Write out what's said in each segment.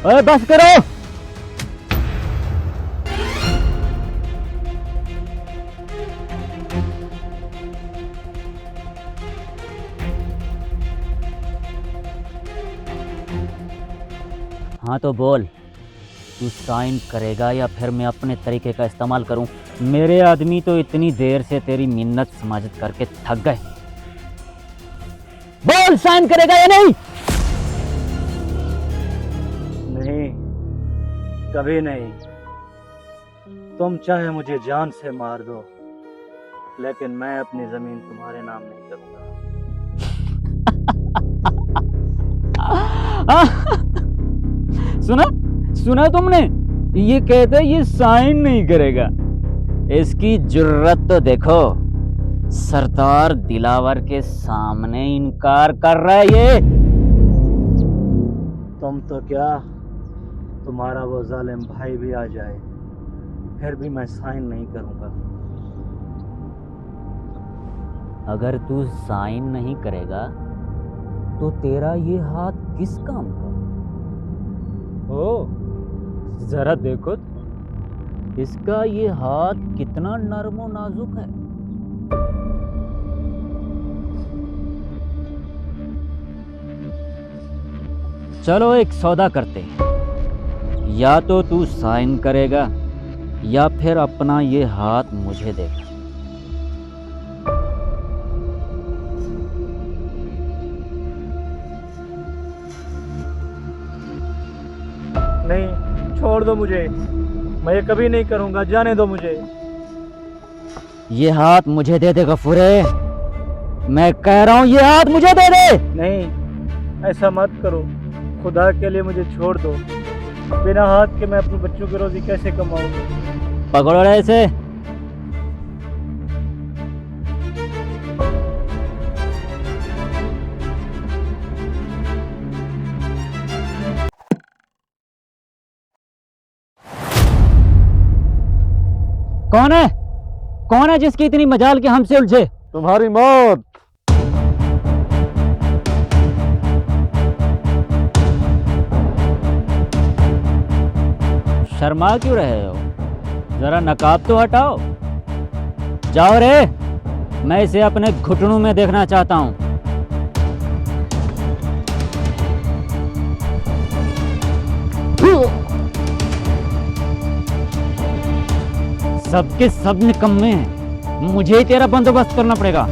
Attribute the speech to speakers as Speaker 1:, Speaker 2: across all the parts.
Speaker 1: ओए बस करो। हाँ तो बोल, तू साइन करेगा या फिर मैं अपने तरीके का इस्तेमाल करूं? मेरे आदमी तो इतनी देर से तेरी मिन्नत समाजत करके थक गए। बोल, साइन करेगा या नहीं?
Speaker 2: नहीं, कभी नहीं। तुम चाहे मुझे जान से मार दो, लेकिन मैं अपनी जमीन तुम्हारे नाम नहीं करूंगा।
Speaker 1: सुना सुना तुमने? ये कहते ये साइन नहीं करेगा। इसकी जुर्रत तो देखो, सरदार दिलावर के सामने इनकार कर रहा है ये।
Speaker 2: तुम तो क्या, तुम्हारा वो जालिम भाई भी आ जाए फिर भी मैं साइन नहीं करूंगा।
Speaker 1: अगर तू साइन नहीं करेगा तो तेरा ये हाथ किस काम का? ओ, जरा देखो तो, इसका ये हाथ कितना नर्म और नाजुक है। चलो एक सौदा करते हैं, या तो तू साइन करेगा या फिर अपना ये हाथ मुझे देगा।
Speaker 2: नहीं, छोड़ दो मुझे, मैं ये कभी नहीं करूंगा, जाने दो मुझे।
Speaker 1: ये हाथ मुझे दे दे गफूरे, मैं कह रहा हूं ये हाथ मुझे दे दे।
Speaker 2: नहीं, ऐसा मत करो, खुदा के लिए मुझे छोड़ दो। बिना हाथ के मैं अपने बच्चों की रोजी कैसे कमाऊंगा?
Speaker 1: पकड़ो रे इसे। कौन है? कौन है जिसकी इतनी मजाल के हमसे उलझे?
Speaker 3: तुम्हारी मौत।
Speaker 1: शर्मा क्यों रहे हो? जरा नकाब तो हटाओ। जाओ रे, मैं इसे अपने घुटनों में देखना चाहता हूं। सबके सब निकम्मे हैं, मुझे ही तेरा बंदोबस्त करना पड़ेगा।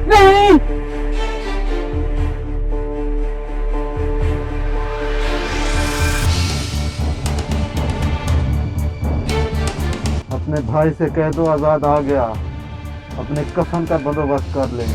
Speaker 1: नहीं,
Speaker 3: अपने भाई से कह दो आजाद आ गया, अपने कफन का बंदोबस्त कर ले।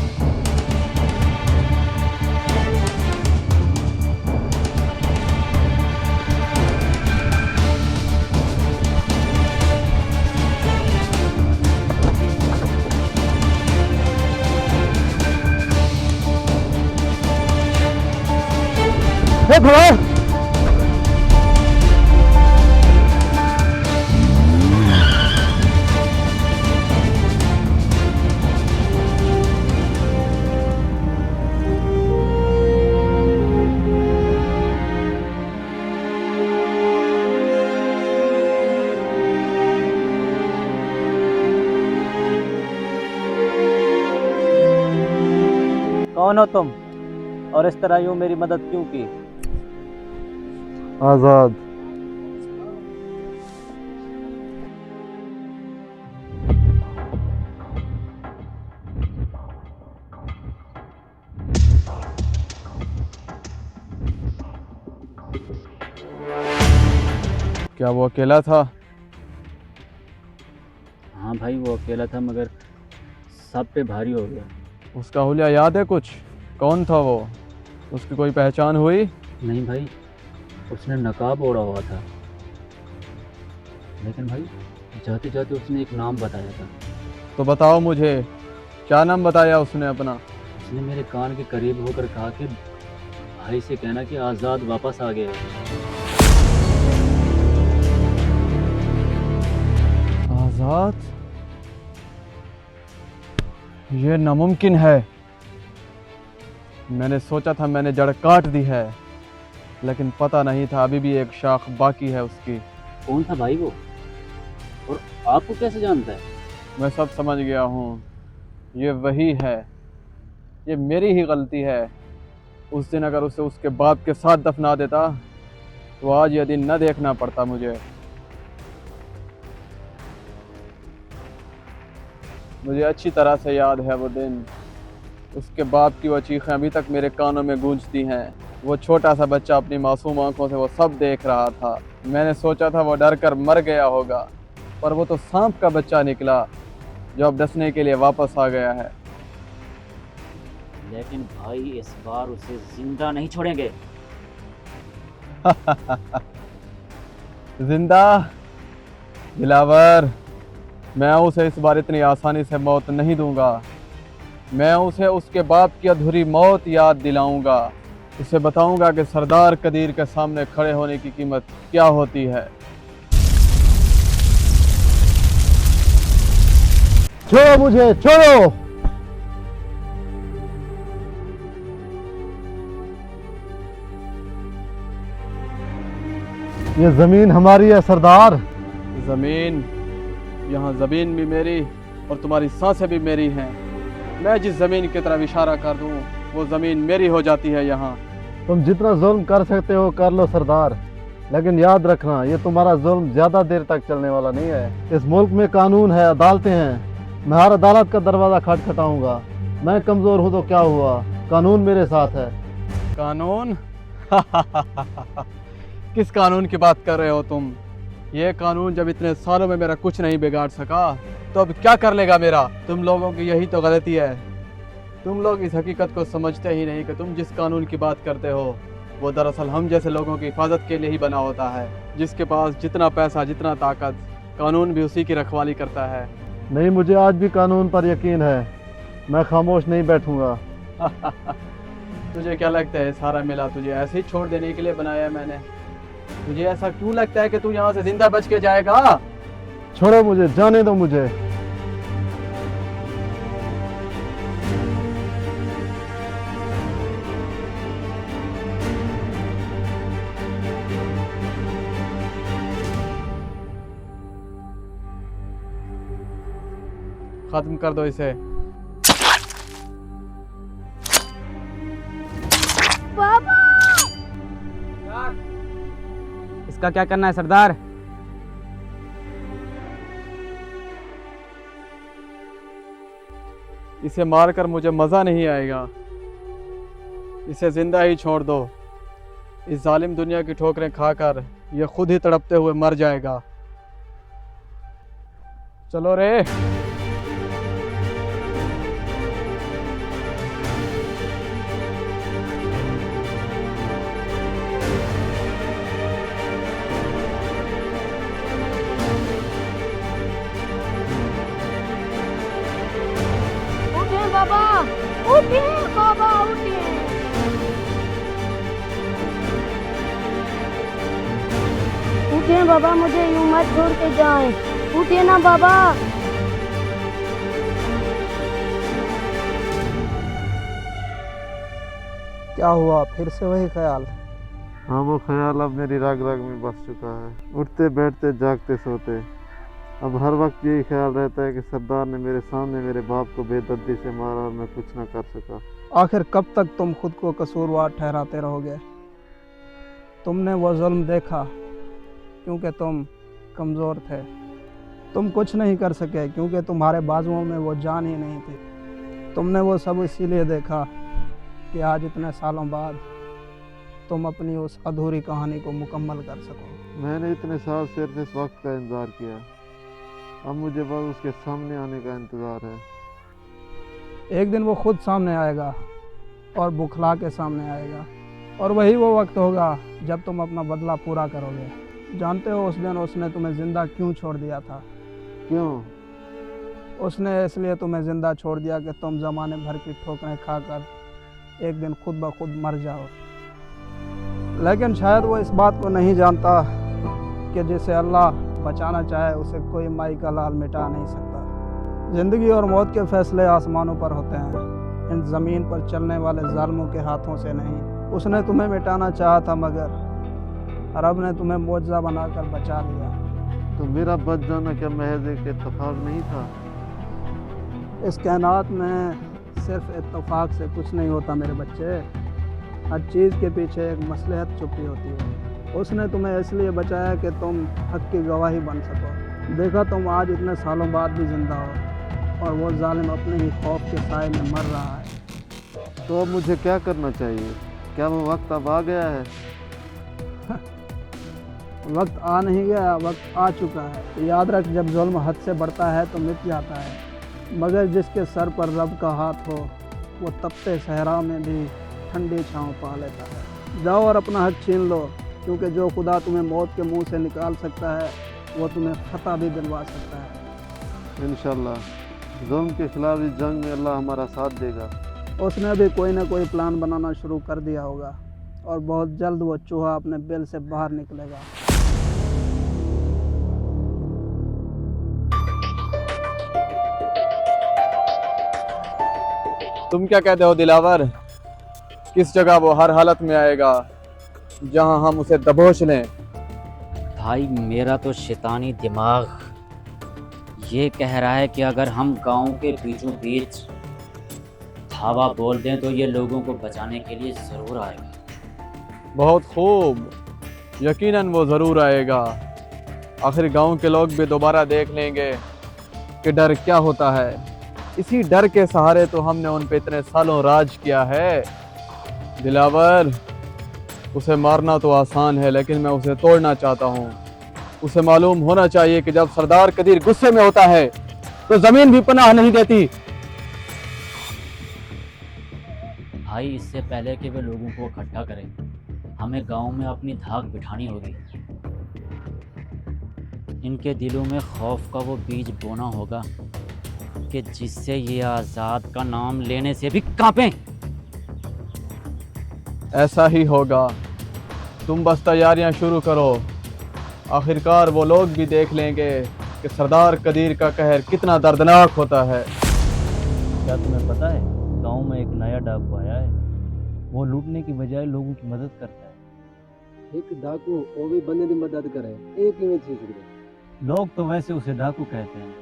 Speaker 1: भगवान,
Speaker 2: कौन हो तुम, और इस तरह यूं मेरी मदद क्यों की?
Speaker 3: आजाद। क्या वो अकेला था?
Speaker 1: हाँ भाई, वो अकेला था मगर सब पे भारी हो गया।
Speaker 3: उसका हुलिया याद है कुछ? कौन था वो? उसकी कोई पहचान हुई?
Speaker 1: नहीं भाई, उसने नकाब ओढ़ा हुआ था, लेकिन भाई जाते जाते उसने एक नाम बताया था।
Speaker 3: तो बताओ मुझे, क्या नाम बताया उसने अपना?
Speaker 1: उसने मेरे कान के करीब होकर कहा कि भाई से कहना कि आज़ाद वापस आ गया।
Speaker 4: आजाद? ये नामुमकिन है। मैंने सोचा था मैंने जड़ काट दी है, लेकिन पता नहीं था अभी भी एक शाख बाकी है उसकी।
Speaker 1: कौन था भाई वो, और आपको कैसे जानता है?
Speaker 4: मैं सब समझ गया हूँ। ये वही है, ये मेरी ही गलती है। उस दिन अगर उसे उसके बाप के साथ दफना देता तो आज ये दिन न देखना पड़ता मुझे। मुझे अच्छी तरह से याद है वो दिन। उसके बाप की वो चीखें अभी तक मेरे कानों में गूंजती हैं। वो छोटा सा बच्चा अपनी मासूम आंखों से वो सब देख रहा था। मैंने सोचा था वो डर कर मर गया होगा, पर वो तो सांप का बच्चा निकला जो अब डसने के लिए वापस आ गया है।
Speaker 1: लेकिन भाई इस बार उसे जिंदा नहीं छोड़ेंगे।
Speaker 4: जिंदा? दिलावर, मैं उसे इस बार इतनी आसानी से मौत नहीं दूंगा। मैं उसे उसके बाप की अधूरी मौत याद दिलाऊंगा। उसे बताऊंगा कि सरदार कदीर के सामने खड़े होने की कीमत क्या होती है।
Speaker 3: छोड़ो मुझे, छोड़ो। ये जमीन हमारी है सरदार।
Speaker 4: जमीन? यहाँ जमीन भी मेरी और तुम्हारी सांसें भी मेरी हैं। मैं जिस जमीन की तरफ इशारा कर दूं वो जमीन मेरी हो जाती है। यहाँ
Speaker 3: तुम जितना जुल्म कर सकते हो कर लो सरदार, लेकिन याद रखना ये तुम्हारा जुल्म ज्यादा देर तक चलने वाला नहीं है। इस मुल्क में कानून है, अदालतें हैं। मैं हर अदालत का दरवाजा खटखटाऊंगा। मैं कमजोर हूँ तो क्या हुआ, कानून मेरे साथ है।
Speaker 4: कानून? किस कानून की बात कर रहे हो तुम? ये कानून जब इतने सालों में मेरा कुछ नहीं बिगाड़ सका तो अब क्या कर लेगा मेरा? तुम लोगों की यही तो गलती है। तुम लोग इस हकीकत को समझते ही नहीं कि तुम जिस कानून की बात करते हो वो दरअसल हम जैसे लोगों की हिफाजत के लिए ही बना होता है। जिसके पास जितना पैसा, जितना ताकत, कानून भी उसी की रखवाली करता है।
Speaker 3: नहीं, मुझे आज भी कानून पर यकीन है। मैं खामोश नहीं बैठूंगा।
Speaker 4: तुझे क्या लगता है सारा मेला तुझे ऐसे ही छोड़ देने के लिए बनाया है मैंने? तुझे ऐसा क्यों लगता है कि तू यहाँ से जिंदा बच के जाएगा?
Speaker 3: छोड़ो मुझे, जाने दो मुझे।
Speaker 4: खत्म कर दो इसे।
Speaker 5: पापा!
Speaker 1: इसका क्या करना है सरदार?
Speaker 4: इसे मारकर मुझे मजा नहीं आएगा। इसे जिंदा ही छोड़ दो। इस जालिम दुनिया की ठोकरें खाकर ये खुद ही तड़पते हुए मर जाएगा। चलो रे।
Speaker 5: उठे बाबा, उठे बाबा, उठे। उठे बाबा, मुझे यूं मत छोड़ के जाएं। उठे ना बाबा।
Speaker 6: क्या हुआ, फिर से वही ख्याल?
Speaker 3: हाँ, वो ख्याल अब मेरी रग रग में बस चुका है। उठते बैठते जागते सोते अब हर वक्त यही ख्याल रहता है कि सरदार ने मेरे सामने मेरे बाप को बेदर्दी से मारा और मैं कुछ ना कर सका।
Speaker 6: आखिर कब तक तुम खुद को कसूरवार ठहराते रहोगे? तुमने वो जुल्म देखा क्योंकि तुम कमज़ोर थे। तुम कुछ नहीं कर सके क्योंकि तुम्हारे बाजुओं में वो जान ही नहीं थी। तुमने वो सब इसीलिए देखा कि आज इतने सालों बाद तुम अपनी उस अधूरी कहानी को मुकम्मल कर सको।
Speaker 3: मैंने इतने साल सिर्फ इस वक्त का इंतज़ार किया, अब मुझे बस उसके सामने आने का इंतज़ार है।
Speaker 6: एक दिन वो खुद सामने आएगा और बुखला के सामने आएगा, और वही वो वक्त होगा जब तुम अपना बदला पूरा करोगे। जानते हो उस दिन उसने तुम्हें ज़िंदा क्यों छोड़ दिया था?
Speaker 3: क्यों?
Speaker 6: उसने इसलिए तुम्हें ज़िंदा छोड़ दिया कि तुम ज़माने भर की ठोकरें खाकर एक दिन खुद ब खुद मर जाओ। लेकिन शायद वो इस बात को नहीं जानता कि जिसे अल्लाह बचाना चाहे उसे कोई माई का लाल मिटा नहीं सकता। जिंदगी और मौत के फैसले आसमानों पर होते हैं, इन ज़मीन पर चलने वाले जालिमों के हाथों से नहीं। उसने तुम्हें मिटाना चाहा था मगर रब ने तुम्हें मौजज़ा बनाकर बचा लिया।
Speaker 3: तो मेरा बच जाना क्या महज एक इत्तेफाक नहीं था?
Speaker 6: इस कायनात में सिर्फ इत्तेफाक से कुछ नहीं होता मेरे बच्चे। हर चीज़ के पीछे एक मसलहत छुपी होती है। उसने तुम्हें इसलिए बचाया कि तुम हक की गवाही बन सको। देखा तुम आज इतने सालों बाद भी जिंदा हो और वो जालिम अपने ही खौफ के साए में मर रहा है।
Speaker 3: तो अब मुझे क्या करना चाहिए? क्या वो वक्त अब आ गया है?
Speaker 6: वक्त आ नहीं गया, वक्त आ चुका है। याद रख, जब जुल्म हद से बढ़ता है तो मिट जाता है, मगर जिसके सर पर रब का हाथ हो वो तपते सहरा में भी ठंडी छाँव पा लेता है। जाओ और अपना हक छीन लो, क्योंकि जो खुदा तुम्हें मौत के मुंह से निकाल सकता है वो तुम्हें फतह भी दिलवा सकता है।
Speaker 3: इंशाल्लाह जुल्म के खिलाफ इस जंग में अल्लाह हमारा साथ देगा।
Speaker 6: उसने भी कोई ना कोई प्लान बनाना शुरू कर दिया होगा और बहुत जल्द वो चूहा अपने बिल से बाहर निकलेगा।
Speaker 4: तुम क्या कहते हो दिलावर? किस जगह वो हर हालत में आएगा जहां हम उसे दबोच लें?
Speaker 1: भाई मेरा तो शैतानी दिमाग ये कह रहा है कि अगर हम गांव के बीचों बीच धावा बोल दें तो ये लोगों को बचाने के लिए ज़रूर आएगा।
Speaker 4: बहुत खूब, यकीनन वो ज़रूर आएगा। आखिर गांव के लोग भी दोबारा देख लेंगे कि डर क्या होता है। इसी डर के सहारे तो हमने उन पे इतने सालों राज किया है। दिलावर, उसे मारना तो आसान है, लेकिन मैं उसे तोड़ना चाहता हूँ। उसे मालूम होना चाहिए कि जब सरदार कदीर गुस्से में होता है तो ज़मीन भी पनाह नहीं देती।
Speaker 1: भाई इससे पहले कि वे लोगों को इकट्ठा करें, हमें गांव में अपनी धाक बिठानी होगी। इनके दिलों में खौफ का वो बीज बोना होगा कि जिससे ये आज़ाद का नाम लेने से भी कांपें।
Speaker 4: ऐसा ही होगा। तुम बस तैयारियां शुरू करो। आखिरकार वो लोग भी देख लेंगे कि सरदार कदीर का कहर कितना दर्दनाक होता है।
Speaker 2: क्या तुम्हें पता है, गांव में एक नया डाकू आया है। वो लूटने की बजाय लोगों की मदद करता है।
Speaker 7: एक डाकू वो भी बंदे की मदद करे, एक ही में चीज करे।
Speaker 2: लोग तो वैसे उसे डाकू कहते हैं,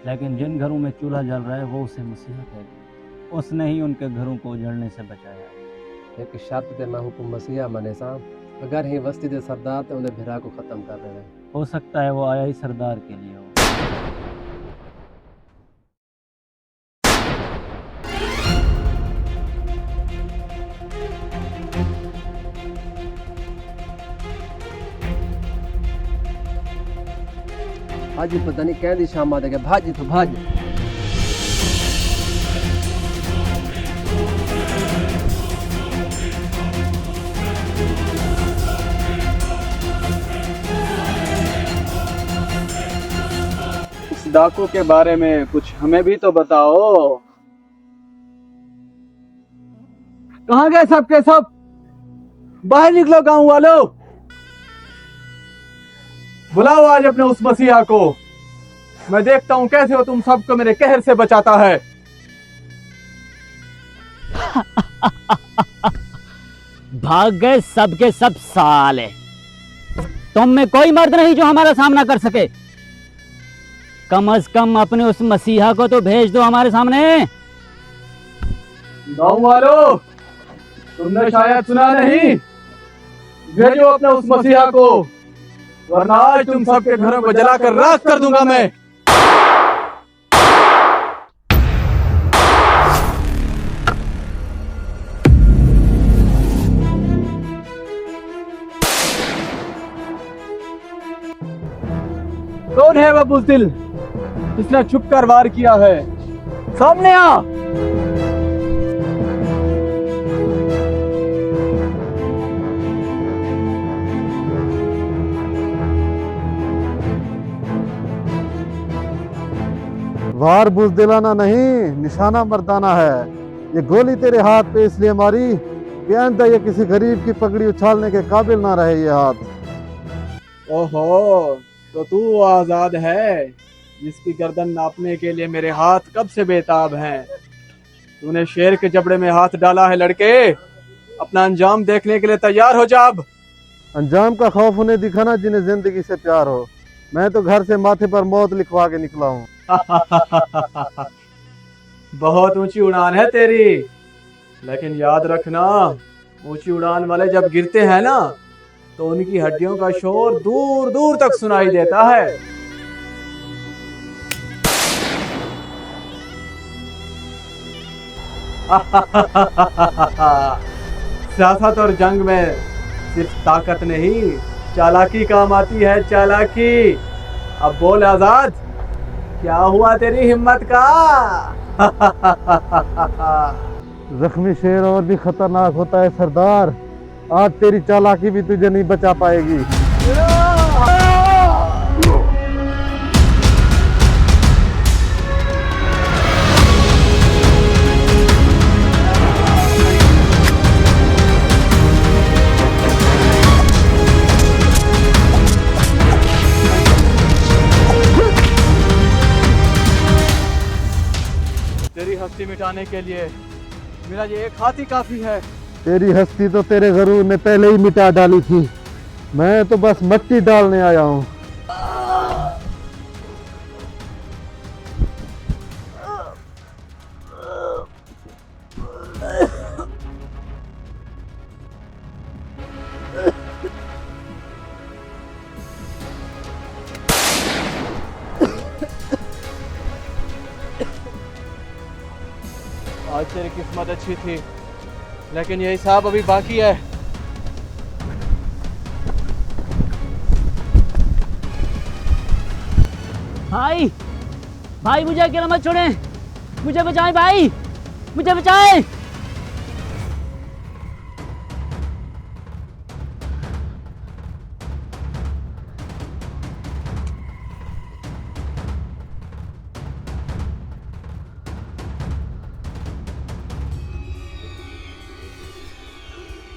Speaker 2: लेकिन जिन घरों में चूल्हा जल रहा है वो उसे मसीहा कहते हैं। उसने ही उनके घरों को उजड़ने से बचाया है।
Speaker 7: एक शर्त ते मैं हुकुम मसीहा मने साहब, अगर ही वस्ती दे सरदार ते उन्हें भिरा को खत्म कर देवे।
Speaker 2: हो सकता है वो आया ही सरदार के लिए हो।
Speaker 7: भाजी पता नहीं कहदी शाम आ देगा, भाजी तो भाजी।
Speaker 4: इस डाकू के बारे में कुछ हमें भी तो बताओ। कहाँ गए सब के सब? बाहर निकलो गांव वालों। बुलाओ आज अपने उस मसीहा को। मैं देखता हूं कैसे हो तुम सबको मेरे कहर से बचाता है।
Speaker 1: भाग गए सब के सब साले। तुम में कोई मर्द नहीं जो हमारा सामना कर सके। कम से कम अपने उस मसीहा को तो भेज दो हमारे सामने।
Speaker 4: गांव वालों, तुमने शायद सुना नहीं, भेजो अपने उस मसीहा को, वरना आज तुम सबके घरों को जलाकर राख कर दूंगा मैं। कौन है वह बुज़दिल जिसने छुपकर वार किया है? सामने आ।
Speaker 3: वार बुज़दिलाना नहीं, निशाना मर्दाना है। ये गोली तेरे हाथ पे इसलिए मारी कि आइंदा ये किसी गरीब की पगड़ी उछालने के काबिल ना रहे ये हाथ।
Speaker 4: ओहो, तो तू वो आजाद है जिसकी गर्दन नापने के लिए मेरे हाथ कब से बेताब हैं। तूने शेर के जबड़े में हाथ डाला है लड़के, अपना अंजाम देखने के लिए तैयार हो जा अब।
Speaker 3: अंजाम का खौफ उन्हें दिखाना जिन्हें जिंदगी से प्यार हो। मैं तो घर से माथे पर मौत लिखवा के निकला हूँ।
Speaker 4: बहुत ऊंची उड़ान है तेरी, लेकिन याद रखना, ऊंची उड़ान वाले जब गिरते हैं ना तो उनकी हड्डियों का शोर दूर दूर तक सुनाई देता है। सियासत और जंग में सिर्फ ताकत नहीं, चालाकी काम आती है, चालाकी। अब बोल आजाद, क्या हुआ तेरी हिम्मत का?
Speaker 3: जख्मी शेर और भी खतरनाक होता है सरदार। आज तेरी चालाकी भी तुझे नहीं बचा पाएगी।
Speaker 4: तेरी हस्ती मिटाने के लिए मेरा ये एक हाथ ही काफी है।
Speaker 3: तेरी हस्ती तो तेरे गरूर ने पहले ही मिटा डाली थी। मैं तो बस मट्टी डालने आया हूँ।
Speaker 4: आज तेरी किस्मत अच्छी थी, लेकिन ये हिसाब अभी बाकी है।
Speaker 1: भाई भाई मुझे अकेला मत छोड़े, मुझे बचाएं भाई, मुझे बचाएं।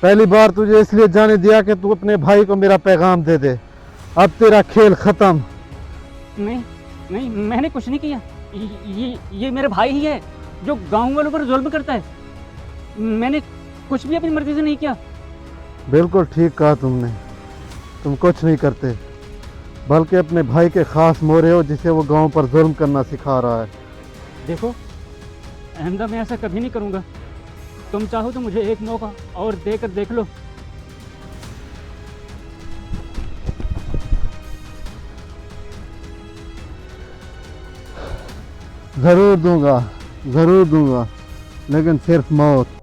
Speaker 3: पहली बार तुझे इसलिए जाने दिया कि तू अपने भाई को मेरा पैगाम दे दे। अब तेरा खेल खत्म।
Speaker 1: नहीं नहीं, मैंने कुछ नहीं किया। ये मेरा भाई ही है जो गांव वालों पर जुल्म करता है। मैंने कुछ भी अपनी मर्जी से नहीं किया।
Speaker 3: बिल्कुल ठीक कहा तुमने। तुम कुछ नहीं करते, बल्कि अपने भाई के खास मोरे हो जिसे वो गांव पर जुल्म करना सिखा रहा है।
Speaker 1: देखो अहमदा, मैं ऐसा कभी नहीं करूँगा। तुम चाहो तो मुझे एक मौका और देकर देख लो।
Speaker 3: जरूर दूंगा, जरूर दूंगा, लेकिन सिर्फ मौत।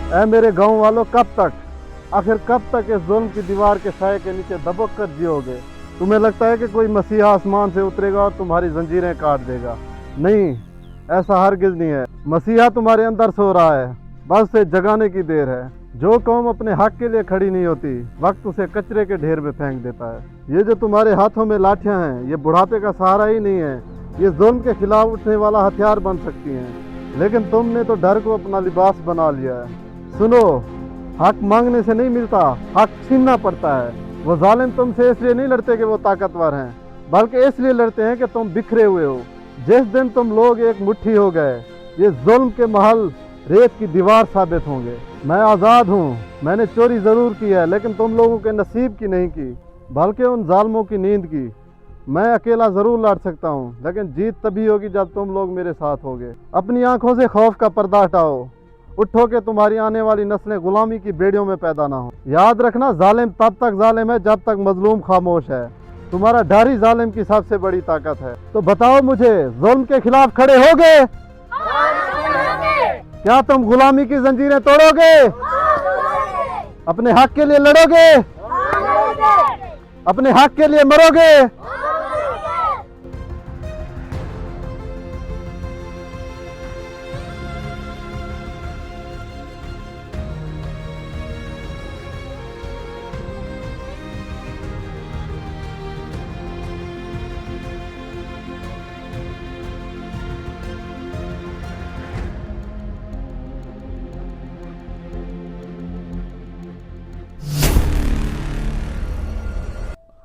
Speaker 3: ऐ मेरे गांव वालों, कब तक, आखिर कब तक इस जुल्म की दीवार के साए के नीचे दबक कर जियोगे? तुम्हें लगता है कि कोई मसीहा आसमान से उतरेगा और तुम्हारी जंजीरें काट देगा? नहीं, ऐसा हरगिज नहीं है। मसीहा तुम्हारे अंदर सो रहा है, बस उसे जगाने की देर है। जो कौम अपने हक के लिए खड़ी नहीं होती, वक्त उसे कचरे के ढेर में फेंक देता है। ये जो तुम्हारे हाथों में लाठियां हैं, ये बुढ़ापे का सहारा ही नहीं है। ये जुल्म के खिलाफ उठने वाला हथियार बन सकती हैं, लेकिन तुमने तो डर को अपना लिबास बना लिया है। सुनो, हक मांगने से नहीं मिलता, हक छीनना पड़ता है। वो जालिम तुमसे इसलिए नहीं लड़ते कि वो ताकतवर हैं, बल्कि इसलिए लड़ते हैं कि तुम बिखरे हुए हो। जिस दिन तुम लोग एक मुट्ठी हो गए, ये जुल्म के महल रेत की दीवार साबित होंगे। मैं आज़ाद हूँ। मैंने चोरी ज़रूर की है, लेकिन तुम लोगों के नसीब की नहीं की, बल्कि उन जालिमों की नींद की मैं अकेला जरूर लड़ सकता हूँ, लेकिन जीत तभी होगी जब तुम लोग मेरे साथ होगे। अपनी आंखों से खौफ का पर्दा हटाओ, उठो कि तुम्हारी आने वाली नस्लें गुलामी की बेड़ियों में पैदा ना हो। याद रखना, जालिम तब तक जालिम है जब तक मजलूम खामोश है। तुम्हारा डर ही जालिम की सबसे बड़ी ताकत है। तो बताओ मुझे, जुल्म के खिलाफ खड़े होगे? क्या तुम गुलामी की जंजीरें तोड़ोगे? अपने हक के लिए लड़ोगे? अपने हक के लिए मरोगे?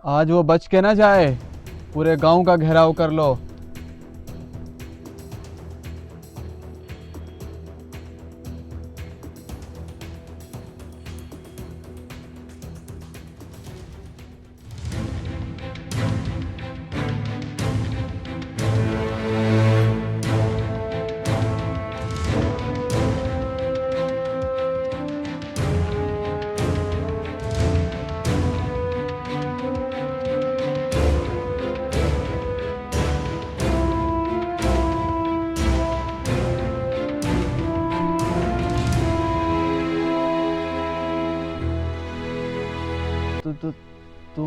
Speaker 4: आज वो बच के ना जाए, पूरे गांव का घेराव कर लो। तू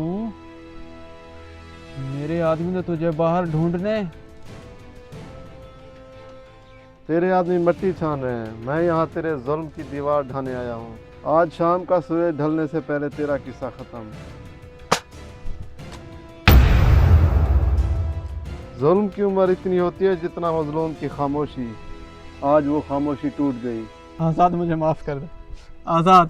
Speaker 4: मेरे आदमी ने तुझे बाहर ढूंढने।
Speaker 3: तेरे आदमी मिट्टी छान रहे हैं, मैं यहाँ तेरे जुल्म की दीवार ढाने आया हूँ। आज शाम का सूरज ढलने से पहले तेरा किस्सा खत्म। जुल्म की उम्र इतनी होती है जितना मजलूम की खामोशी। आज वो खामोशी टूट गई।
Speaker 4: आज़ाद, मुझे माफ़ कर दे। आज़ाद,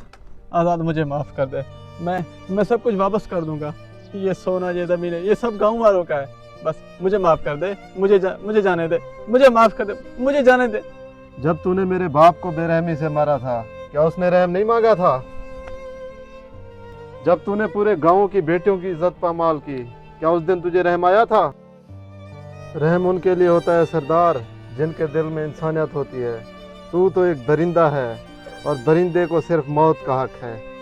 Speaker 4: आज़ाद, मुझे माफ़ कर दे। मैं सब कुछ वापस कर दूंगा। ये सोना, ये ज़मीन है, ये सब गांव वालों का है। बस मुझे माफ़ कर दे, मुझे जाने दे, मुझे माफ़ कर दे, मुझे जाने दे।
Speaker 3: जब तूने मेरे बाप को बेरहमी से मारा था, क्या उसने रहम नहीं मांगा था? जब तूने पूरे गांव की बेटियों की इज्जत पामाल की, क्या उस दिन तुझे रहम आया था? रहम उनके लिए होता है सरदार, जिनके दिल में इंसानियत होती है। तू तो एक दरिंदा है और दरिंदे को सिर्फ मौत का हक है।